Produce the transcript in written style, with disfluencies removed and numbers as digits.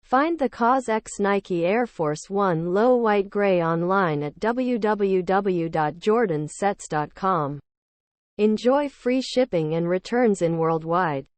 Find the Kaws X Nike Air Force 1 Low White Gray online at www.jordansets.com. Enjoy free shipping and returns in worldwide.